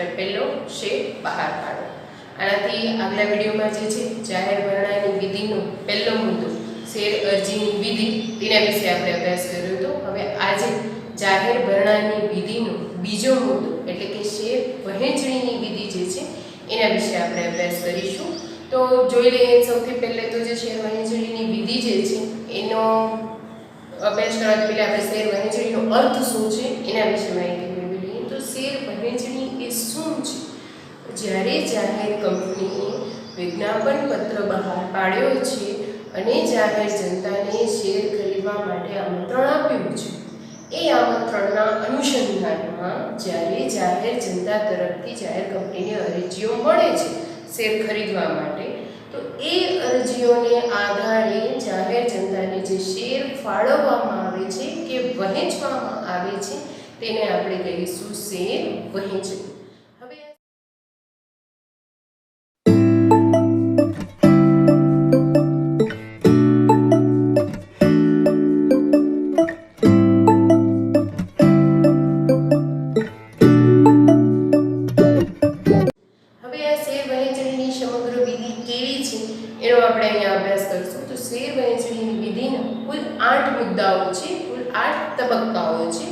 અને પહેલો શેર બહાર પાડો। આનાથી આગલા વિડીયોમાં જે છે જાહેર ભરણાની વિધિનો પહેલો મુદ્દો શેર અરજીની વિધિ તેના વિશે આપણે અભ્યાસ કર્યો હતો। હવે આજે જાહેર ભરણાની વિધિનો બીજો મુદ્દો એટલે કે શેર વહેંચણીની વિધિ જે છે એના વિશે આપણે અભ્યાસ કરીશું। તો જોઈ લઈએ સૌથી પહેલા તો જે શેર વહેંચણીની વિધિ જે છે એનો અભ્યાસ કરવાથી પહેલા આપણે શેર વહેંચણીનો અર્થ શું છે એના વિશે માહિતી મેળવી લઈએ। તો શેર વહેંચણી એ શું છે? જ્યારે જાહેર કંપનીએ વિજ્ઞાપન પત્ર બહાર પાડ્યો છે અને જાહેર જનતાને શેર ખરીદવા માટે આમંત્રણ આપ્યું છે, એ આમંત્રણના અનુસંધાનમાં જ્યારે જાહેર જનતા તરફથી જાહેર કંપનીને અરજીઓ મળે છે શેર ખરીદવા માટે, તો એ અરજીઓને આધારે જાહેર જનતાને જે શેર ફાળવવામાં આવે છે કે વહેંચવામાં આવે છે તેને આપણે કહીશું શેર વહેંચણી। શેર વહેંચણીની વિધિના કુલ 8 મુદ્દાઓ છે, કુલ 8 તબક્કાઓ છે।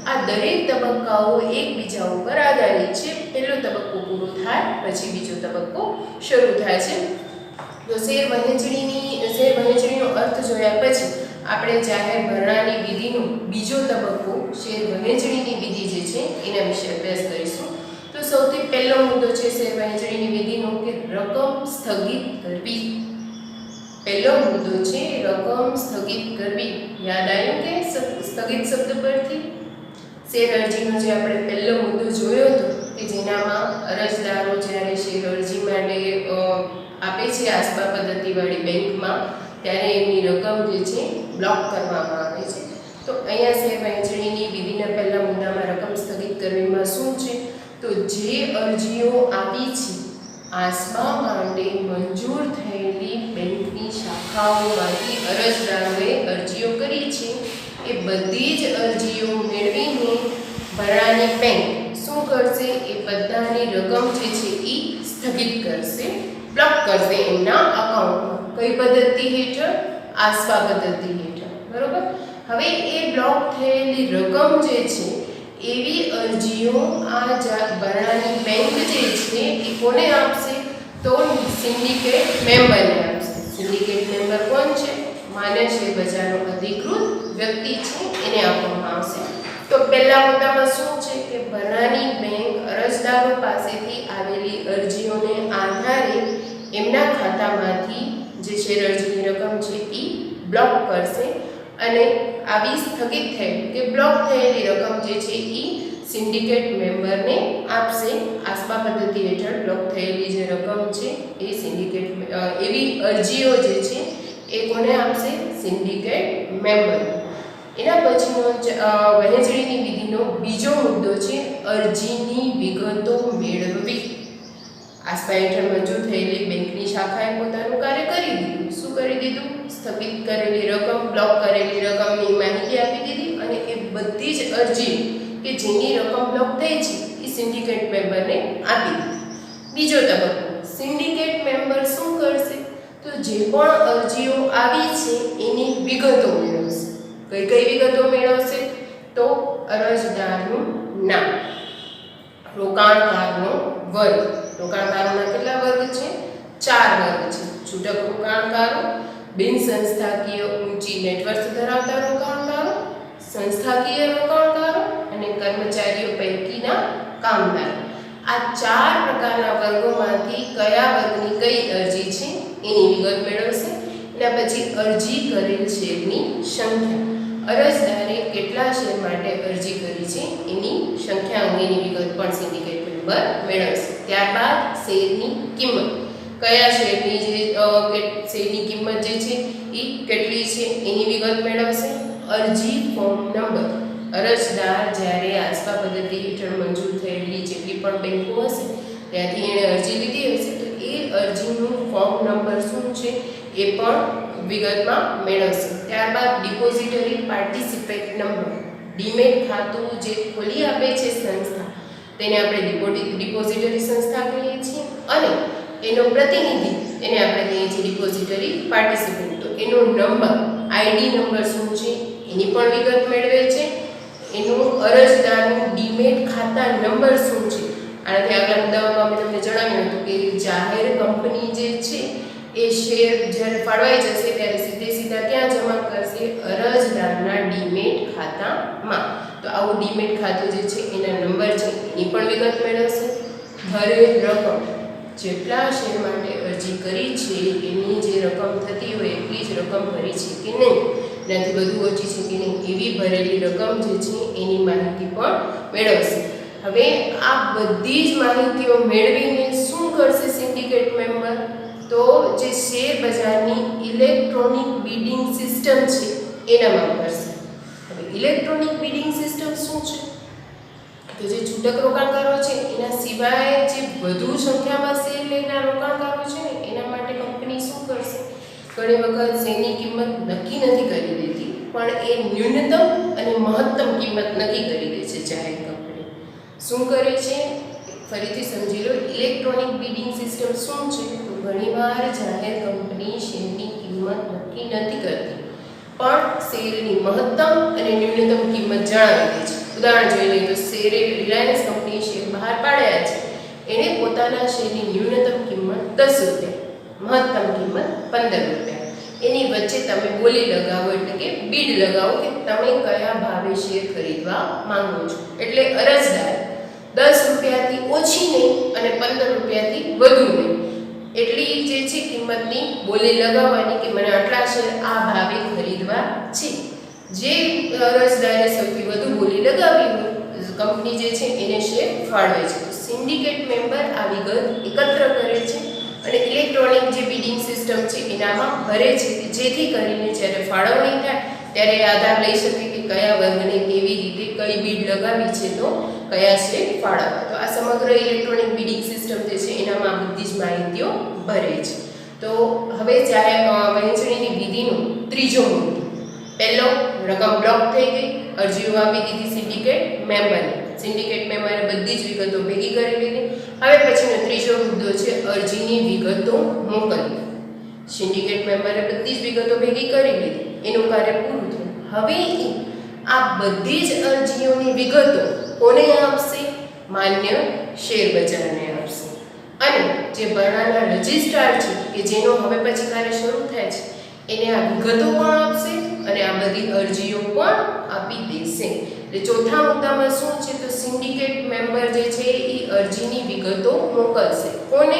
આ દરેક તબક્કાઓ એકબીજા ઉપર આધારિત છે। પહેલો તબક્કો પૂરો થાય પછી બીજો તબક્કો શરૂ થાય છે। તો શેર વહેંચણીનો અર્થ જોયા પછી આપણે જાહેર ભરણાની વિધિનો બીજો તબક્કો શેર વહેંચણીની વિધિ જે છે એના વિશે અભ્યાસ કરીશું। તો સૌથી પહેલો મુદ્દો છે શેર વહેંચણીની વિધિનો કે રકમ સ્થગિત કરવી। પહેલો મુદ્દો છે રકમ સ્થગિત કરવી। યાદ આવ્યું કે સ્થગિત શબ્દ પરથી? શેર અરજીનો જે આપણે પહેલો મુદ્દો જોયો હતો કે જેનામાં અરજદારો જ્યારે શેર અરજી માટે આપે છે આસબા પદ્ધતિવાળી બેંકમાં ત્યારે એમની રકમ જે છે બ્લોક કરવામાં આવે છે। તો અહીંયા શેર વહેંચણીની વિધિના પહેલા મુદ્દામાં રકમ સ્થગિત કરવીમાં શું છે? તો જે અરજીઓ આવી છે આસબા માટે મંજૂર થયેલી બેંકની શાખાઓમાંથી અરજદારોએ અરજીઓ કરી છે, એ બધી જ અરજીઓ મેળવીને ભરણાની બેંક શું કરશે? એ બધાની રકમ જે છે એ સ્થગિત કરશે, બ્લોક કરશે એમના અકાઉન્ટમાં। કઈ પદ્ધતિ હેઠળ? આસબા પદ્ધતિ હેઠળ, બરોબર। હવે એ બ્લોક થયેલી રકમ જે છે એવી અરજીઓ આ ભરણાની બેંક જે છે એ કોને આપશે? તો સિન્ડિકેટ મેમ્બરને આપશે। સિન્ડિકેટ મેમ્બર કોણ છે? માન્ય શેર બજારનો અધિકૃત વ્યક્તિ છે, એને આપવામાં આવશે। તો પહેલા મુદ્દામાં શું છે કે ભરણાની બેંક અરજદારો પાસેથી આવેલી અરજીઓને આધારે એમના ખાતામાંથી જે શેર અરજીની રકમ છે એ બ્લોક કરશે અને આવી સ્થગિત થયેલી કે બ્લોક થયેલી રકમ જે છે એ સિન્ડિકેટ મેમ્બરને આપશે। આસબા પદ્ધતિ હેઠળ બ્લોક થયેલી જે રકમ છે એ સિન્ડિકેટ એવી અરજીઓ જે છે એ કોને આપશે? Syndicate member. એના પછીનો વહેંચણીની વિધિનો બીજો મુદ્દો છે અરજીની વિગતો મેળવવી। આસબા હેઠળ મંજૂર થયેલી બેંકની શાખાએ પોતાનું કાર્ય કરી દીધું। શું કરી દીધું? સ્થગિત કરેલી રકમ, બ્લોક કરેલી રકમની માહિતી આપી દીધી અને એ બધી જ અરજી કે જેની રકમ બ્લોક થઈ છે એ સિન્ડિકેટ મેમ્બરને આપી દીધી। બીજો તબક્કો, સિન્ડિકેટ મેમ્બર શું કરશે? તો જે પણ અરજીઓ આવી છે એની વિગતો મેળવશે। કઈ કઈ વિગતો મેળવશે? તો અરજદારનું નામ, રોકાણકારનો વર્ગ, રોકાણકારોના કેટલા વર્ગ છે? 4 વર્ગ છે। છૂટક રોકાણકારો, બિન સંસ્થાકીય ઊંચી નેટવર્થ ધરાવતા રોકાણકારો, સંસ્થાકીય રોકાણકારો અને કર્મચારીઓ પૈકીના કામદારો। આ 4 પ્રકારના વર્ગોમાંથી કયા વર્ગની કઈ અરજી છે એની વિગત મેળવશે। એના પછી અરજી કરેલ શેરની સંખ્યા, અરજદારે કેટલા શેર માટે અરજી કરી છે એની સંખ્યા અંગેની વિગત પણ સિન્ડિકેટ મેમ્બર મેળવશે। ત્યારબાદ શેરની કિંમત, કયા શેરની શેરની કિંમત જે છે એ કેટલી છે એની વિગત મેળવશે। અરજી ફોર્મ નંબર, અરજદાર જ્યારે આસબા પદ્ધતિ હેઠળ મંજૂર થયેલી જેટલી પણ બેંકો હશે ત્યાંથી એણે અરજી લીધી હશે તો એ અરજીનું ફોર્મ નંબર શું છે એ પણ વિગતમાં મેળવશે। ત્યારબાદ ડિપોઝિટરી પાર્ટિસિપેટ નંબર, ડીમેટ ખાતું જે ખોલી આપે છે સંસ્થા તેને આપણે ડિપોઝિટરી સંસ્થા કહીએ છીએ, અને એનો પ્રતિનિધિ એને આપણે કહીએ છીએ ડિપોઝિટરી પાર્ટિસિપન્ટ. તો એનો નંબર, આઈડી નંબર શું છે એની પણ વિગત મેળવે છે. એનું અરજદારનું ડીમેટ ખાતા નંબર શું છે. આનાથી આગલા મુદ્દામાં મેં તમને જણાવ્યું હતું કે જાહેર કંપની જે છે એ શેર જ્યારે ફાળવાઈ જશે ત્યારે સીધા ક્યાં જમા કરશે? અરજદારના ડીમેટ ખાતામાં. તો આવું ડીમેટ ખાતું જે છે એના નંબર છે એની પણ વિગત મેળવશે. ભરેલ રકમ, જેટલા શેર માટે અરજી કરી છે એની જે રકમ થતી હોય એટલી જ રકમ ભરી છે કે નહીં, એનાથી વધુ ઓછી છે કે નહીં, એવી ભરેલી રકમ જે છે એની માહિતી પણ મેળવશે. હવે આ બધી જ માહિતીઓ મેળવીને શું કરશે સિન્ડિકેટ મેમ્બર? તો જે શેર બજારની ઇલેક્ટ્રોનિક બિડિંગ સિસ્ટમ છે એનામાં કરશે. હવે ઇલેક્ટ્રોનિક બિડિંગ સિસ્ટમ શું છે? તો જે છૂટક રોકાણકારો છે એના સિવાય જે વધુ સંખ્યામાં શેર લેનાર રોકાણકારો છે ને એના માટે કંપની શું કરશે? ઘણી વખત શેરની કિંમત નક્કી નથી કરી દેતી, પણ એ ન્યૂનતમ અને મહત્તમ કિંમત નક્કી કરી દે છે. જાહેર કંપની શું કરે છે? ફરીથી સમજી લો, ઇલેક્ટ્રોનિક બિડિંગ સિસ્ટમ શું છે? તો ઘણીવાર જાહેર કંપની શેરની કિંમત નક્કી નથી કરતી, પણ શેરની મહત્તમ અને ન્યૂનતમ કિંમત જણાવી દે છે. ઉદાહરણ જોઈ લઈએ તો રિલાયન્સ કંપની શેર બહાર પાડ્યા છે, એણે પોતાના શેરની ન્યૂનતમ કિંમત 10 રૂપિયા, મહત્તમ કિંમત 15 રૂપિયા. એની વચ્ચે તમે બોલી લગાવો, એટલે કે બીડ લગાવો કે તમે કયા ભાવે શેર ખરીદવા માંગો છો. એટલે અરજદાર 10 રૂપિયાથી ઓછી નહીં અને 15 રૂપિયાથી વધુ નહીં, એટલી જે છે કિંમતની બોલી લગાવવાની કે મને આટલા શેર આ ભાવે ખરીદવા છે. જે અરજદારે સૌથી વધુ બોલી લગાવી હોય કંપની જે છે એને શેર ફાળવે છે. તો સિન્ડિકેટ મેમ્બર આ વિગત એકત્ર કરે છે અને ઇલેક્ટ્રોનિક જે બિડિંગ સિસ્ટમ છે એનામાં ભરે છે, જેથી કરીને જ્યારે ફાળવણી થાય ત્યારે આધાર લઈ શકે કે કયા વર્ગને કેવી રીતે કઈ બીડ લગાવી છે તો કયા શેર ફાળવવા. તો આ સમગ્ર ઇલેક્ટ્રોનિક બિડિંગ સિસ્ટમ જે છે એનામાં બધી જ માહિતીઓ ભરે છે. તો હવે જ્યારે વહેંચણીની વિધિનો ત્રીજો મુદ્દો, પહેલો રકમ બ્લોક થઈ ગઈ, અરજીઓ આપી દીધી સિન્ડિકેટ મેમ્બરને. સિન્ડિકેટ મેમ્બરે બધી જ વિગતો ભેગી કરી લીધી. હવે પછીનો ત્રીજો મુદ્દો છે અરજીની વિગતો મોકલવી. સિન્ડિકેટ મેમ્બરે બધી જ વિગતો ભેગી કરી લીધી, એનું કાર્ય પૂરું થયું. હવે આ બધી જ અરજીઓની વિગતો કોને આપશે? માન્ય શેર બજારને આપશે. અને જે ભરણાના રજિસ્ટ્રાર છે કે જેનો હવે પછી કાર્ય શરૂ થાય છે એને આ વિગતો પણ આપશે અને આ બધી અરજીઓ પણ આપી દેશે. એટલે ચોથા મુદ્દામાં શું છે? તો સિન્ડિકેટ મેમ્બર જે છે એ અરજીની વિગતો મોકલશે. કોને?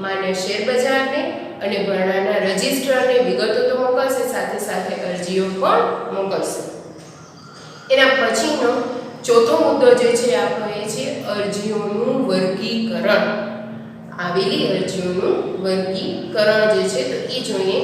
માન્ય શેર બજારને અને ભરણાના રજિસ્ટ્રારને વિગતો તો મોકલશે, સાથે સાથે અરજીઓ પણ મોકલશે. એના પછીનો ચોથો મુદ્દો જે છે આપણો એ છે અરજીઓનું વર્ગીકરણ. આવેલી અરજીઓનું વર્ગીકરણ જે છે તો એ જોઈએ.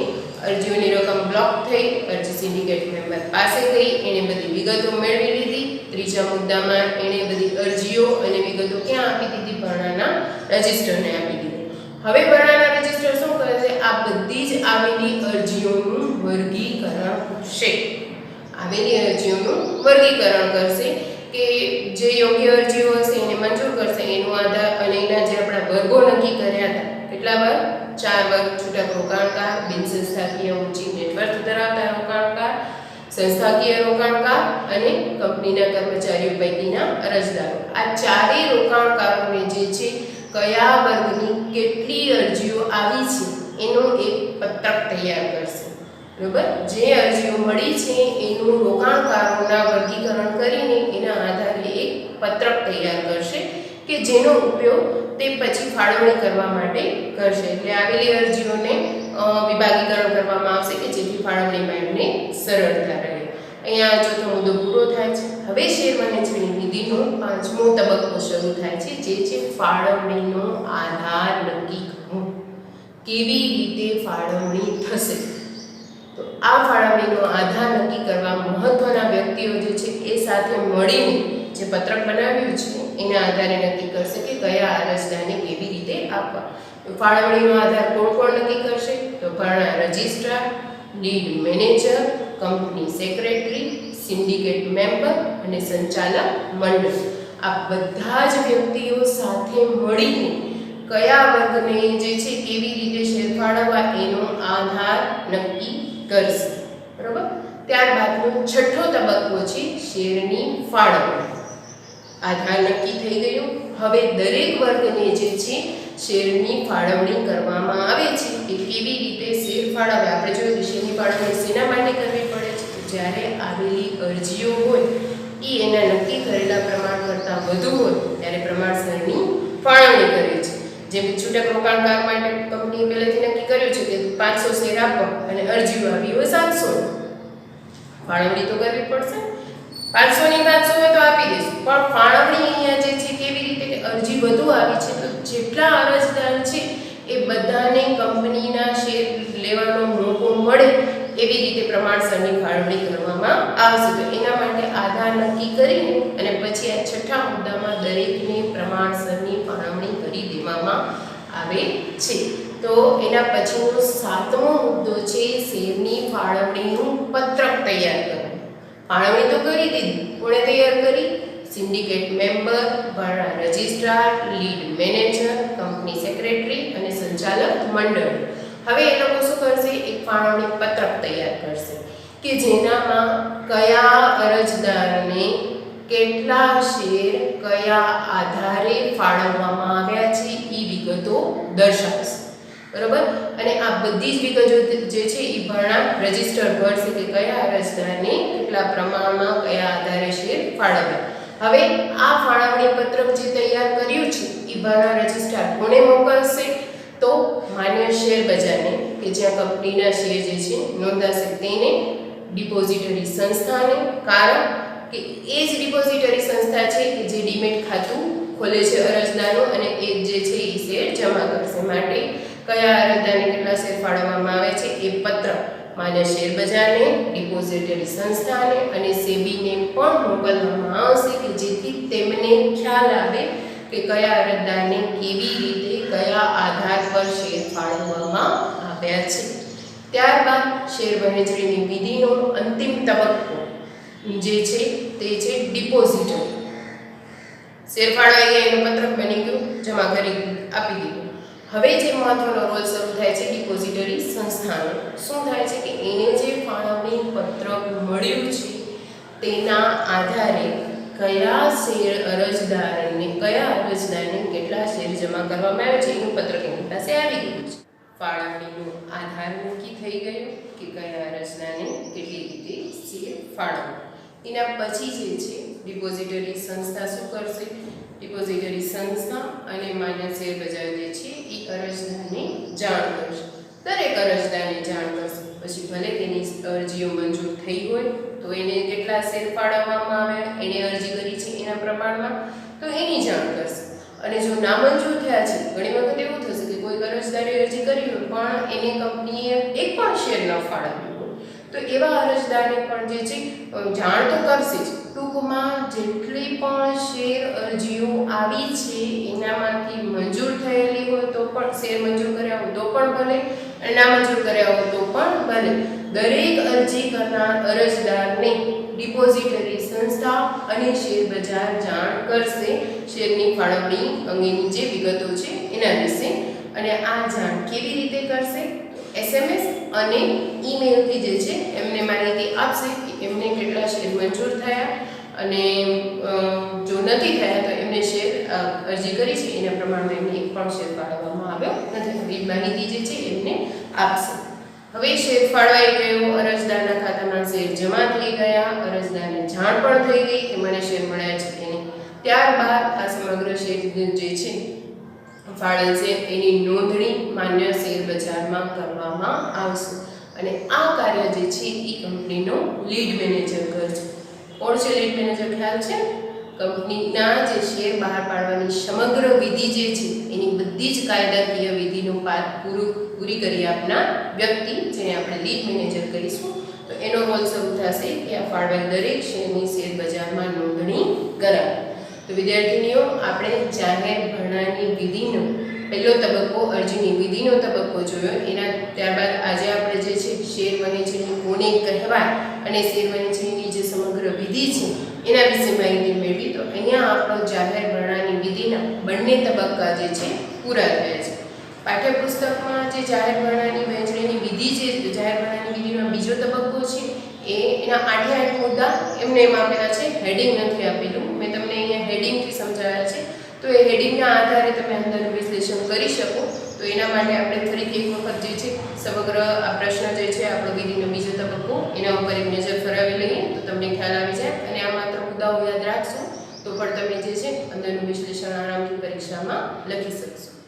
અરજીઓની રકમ બ્લોક થઈ, અરજી સિન્ડિકેટ મેમ્બર પાસે ગઈ, એણે બધી વિગતો મેળવી લીધી. ત્રીજા મુદ્દામાં એણે બધી અરજીઓ અને વિગતો ક્યાં આપી દીધી? ભરણાના રજિસ્ટરને આપી દીધી. હવે ભરણાના રજિસ્ટર શું કરે છે? આ બધી જ આવેલી અરજીઓનું વર્ગીકરણ કરશે. આવેલી અરજીઓનું વર્ગીકરણ કરશે કે જે યોગ્ય અરજીઓ હશે એને મંજૂર કરશે. એનો આધાર અને એના જે આપણા વર્ગો નક્કી કર્યા હતા, કેટલા વર્ગ? 4 વર્ગ: છૂટક રોકાણકાર, બિન સંસ્થાકીય ઊંચી નેટવર્થ ધરાવતા રોકાણકાર, સંસ્થાકીય રોકાણકાર અને કંપનીના કર્મચારીઓ પૈકીના અરજદારો. આ ચારેય રોકાણકારોને જે છે કયા વર્ગની કેટલી અરજીઓ આવી છે એનો એક પત્રક તૈયાર કરશે. બરાબર? જે અરજીઓ મળી છે એનું રોકાણકારોના વર્ગીકરણ કરીને એના આધારે એક પત્રક તૈયાર કરશે કે જેનો ઉપયોગ તે પછી ફાળવણી કરવા માટે કરશે. એટલે આવેલી અરજીઓને વિભાગીકરણ કરવામાં આવશે કે જેથી ફાળવણીમાં એમને સરળતા રહે. અહીંયા ચોથો મુદ્દો પૂરો થાય છે. હવે શેર વહેંચણી વિધિનો પાંચમો તબક્કો શરૂ થાય છે, જે છે ફાળવણીનો આધાર નક્કી કરવો. કેવી રીતે ફાળવણી થશે? તો આ ફાળવણીનો આધાર નક્કી કરવા મહત્વના વ્યક્તિઓ જે છે એ સાથે મળીને જે પત્રક બનાવ્યું છે એના આધારે નક્કી કરશે કે કયા અરજદારને કેવી રીતે આપવા. ફાળવણીનો આધાર કોણ કોણ નક્કી કરશે? તો ભરણા registrar, lead manager, company secretary, syndicate member અને સંચાલક મંડળ. આ બધા જ વ્યક્તિઓ સાથે મળીને કયા વર્ગને જે છે કેવી રીતે શેર ફાળવવા એનો આધાર નક્કી કરશે. બરાબર. ત્યારબાદનો છઠ્ઠો તબક્કો છે શેરની ફાળવણી. આધાર નક્કી થઈ ગયો. હવે દરેક વર્ગને જે છે શેરની ફાળવણી કરવામાં આવે છે કે કેવી રીતે શેર ફાળવે. આપણે જોયું કે શેરની ફાળવણી શેના માટે કરવી પડે છે? જ્યારે આવેલી અરજીઓ હોય એ એના નક્કી કરેલા પ્રમાણ કરતાં વધુ હોય ત્યારે પ્રમાણસરની ફાળવણી કરે છે. જેમ કે છૂટક રોકાણકાર માટે કંપનીએ પહેલેથી નક્કી કર્યું છે કે 500 શેર આપવા અને અરજીઓ આવી હોય 700. ફાળવણી તો કરવી પડશે. 500 ની 500 હોય તો આપી દઈશું, પણ ફાળવણી અહીંયા જે છે કેવી રીતે કે અરજી વધુ આવી છે તો જેટલા અરજદાર છે એ બધાને કંપનીના શેર લેવાનો મોકો મળે એવી રીતે પ્રમાણસરની ફાળવણી કરવામાં આવશે. તો એના માટે આધાર નક્કી કરીને અને પછી આ છઠ્ઠા મુદ્દામાં દરેકને પ્રમાણસરની ફાળવણી કરી દેવામાં આવે છે. તો એના પછીનો સાતમો મુદ્દો છે શેરની ફાળવણીનું પત્રક તૈયાર કરવું. ફાળવણી તો કરી દીધી, કોણે તૈયાર કરી? Syndicate member, registrar, lead manager, company secretary અને સંચાલક મંડળ. હવે એ લોકો શું કરશે? એક ફાળવણી પત્રક તૈયાર કરશે કે જેનામાં કયા અરજદારને કેટલા શેર કયા આધારે ફાળવવામાં આવ્યા છે એ વિગતો દર્શાવશે. બરાબર. અને આ બધી જ વિગતો જે છે એ ભરણાં રજિસ્ટર કરશે કે કયા અરજદારને કેટલા પ્રમાણમાં કયા આધારે શેર ફાળવ્યા. હવે આ ફાળવણી પત્રક જે તૈયાર કર્યું છે એ ભરણાં રજિસ્ટ્રાર કોને મોકલશે? તો માન્ય શેર બજારને કે જ્યાં કંપનીના શેર જે છે નોંધાશે તેને, ડિપોઝિટરી સંસ્થાને, કારણ કે એ જ ડિપોઝિટરી સંસ્થા છે કે જે ડીમેટ ખાતું ખોલે છે અરજદારનું અને એ જે છે એ શેર જમા કરશે. માટે કયા અરજદારને કેટલા શેર ફાળવવામાં આવે છે એ પત્ર માન્ય શેર બજારને, ડિપોઝિટરી સંસ્થાને અને સેબીને પણ મોકલવામાં આવશે કે જેથી તેમને ખ્યાલ આવે કે કયા અરજદારને કેવી રીતે કયા આધાર પર શેર ફાળવવામાં આવ્યા છે. ત્યારબાદ શેર વહેંચણીની વિધિનો અંતિમ તબક્કો જે છે તે છે ડિપોઝિટરી. શેર ફાળવાઈ ગયા એનું પત્રક બની ગયું, જમા કરી આપી દીધું. હવે જે મહત્વનો રોલ શરૂ થાય છે ડિપોઝિટરી સંસ્થાનો. શું થાય છે કે એને જે ફાળવણી પત્રક મળ્યું છે તેના આધારે કયા શેર અરજદારને કેટલા શેર જમા કરવામાં આવે છે એનું પત્રક એની પાસે આવી ગયું છે. ફાળવણીનો આધાર નક્કી થઈ ગયો કે કયા અરજદારને કેટલી રીતે શેર ફાળવવા. એના પછી જે છે ડિપોઝિટરી સંસ્થા શું કરશે? ડિપોઝિટરી સંસ્થા અને માન્ય શેર બજાર જે છે એ અરજદારને જાણ કરશે. દરેક અરજદારને જાણ કરશે. પછી ભલે તેની અરજીઓ મંજૂર થઈ હોય તો એને કેટલા શેર ફાળવવામાં આવ્યા, એને અરજી કરી છે એના પ્રમાણમાં, તો એની જાણ કરશે. અને જો નામંજૂર થયા છે, ઘણી વખત એવું થશે કે કોઈ અરજદારે અરજી કરી હોય પણ એને કંપનીએ એક પણ શેર ન ફાળવ્યું હોય તો એવા અરજદારને પણ જે છે જાણ તો કરશે જ. ટૂંકમાં જેટલી પણ શેર અરજીઓ આવી છે એનામાંથી મંજૂર થયેલી હોય તો પણ, શેર મંજૂર કર્યા હોય તો પણ ભલે અને નામંજૂર કર્યા હોય તો પણ ભલે, દરેક અરજી કરનાર અરજદારને ડિપોઝિટરી સંસ્થા અને શેર બજાર જાણ કરશે શેરની ફાળવણી અંગેની જે વિગતો છે એના વિશે. અને આ જાણ કેવી રીતે કરશે? SMS અને ઈમેલથી જે છે એમને માહિતી આપશે કે એમને કેટલા શેર મંજૂર થયા અને જો નથી થયા તો એમને શેર અરજી કરી છે એના પ્રમાણમાં એમને એક પણ શેર ફાળવવામાં આવ્યો નથી. એ માહિતી જે છે એમને આપશે. હવે શેર ફાળવાઈ ગયો, અરજદારના ખાતામાં શેર જમા થઈ ગયા, અરજદારને જાણ પણ થઈ ગઈ કે મને શેર મળ્યા છે કે નહીં. ત્યારબાદ આ સમગ્ર શેર જે છે ફાળેલ છે એની નોંધણી માન્ય શેર બજારમાં કરવામાં આવશે. અને આ કાર્ય જે છે એ કંપનીનો લીડ મેનેજર કરશે. કોણ છે લીડ મેનેજર? ખ્યાલ છે? કંપનીના જે શેર બહાર પાડવાની સમગ્ર વિધિ જે છે એની બધી જ કાયદાકીય વિધિનું પાઠ પૂરી કરી આપનાર વ્યક્તિ, જેને આપણે લીડ મેનેજર કહીશું. તો એનો રોલ શરૂ થશે કે આ ફાળવેલ દરેક શેરની શેર બજારમાં નોંધણી કરાવે. તો વિદ્યાર્થીનીઓ, આપણે જાહેર ભરણાની વિધિનો પહેલો તબક્કો અરજીની વિધિનો તબક્કો જોયો. એના ત્યારબાદ આજે આપણે જે છે શેર વહેંચણી કોને કહેવાય અને શેર વહેંચણીની જે સમગ્ર વિધિ છે એના વિશે માહિતી મેળવી. તો અહીંયા આપણો જાહેર ભરણાની વિધિના બંને તબક્કા જે છે પૂરા થયા છે. પાઠ્યપુસ્તકમાં જે જાહેર ભરણાની વહેંચણીની વિધિ છે, જાહેર ભરણાની વિધિનો બીજો તબક્કો છે, એના 8 મુદ્દા એમને એમ આપેલા છે, હેડિંગ નથી આપેલું. મેં તમને અહીંયા હેડિંગથી સમજાવ્યા છે. તો એ હેડિંગના આધારે તમે અંદરનું વિશ્લેષણ કરી શકો. તો એના માટે આપણે ફરીથી એક વખત જે છે સમગ્ર આ પ્રશ્ન જે છે આપણો વિધિનો બીજો તબક્કો એના ઉપર એક નજર ફરાવી લઈએ તો તમને ખ્યાલ આવી જાય. અને આ માત્ર મુદ્દાઓ યાદ રાખશો તો પણ તમે જે છે અંદરનું વિશ્લેષણ આરામથી પરીક્ષામાં લખી શકશો.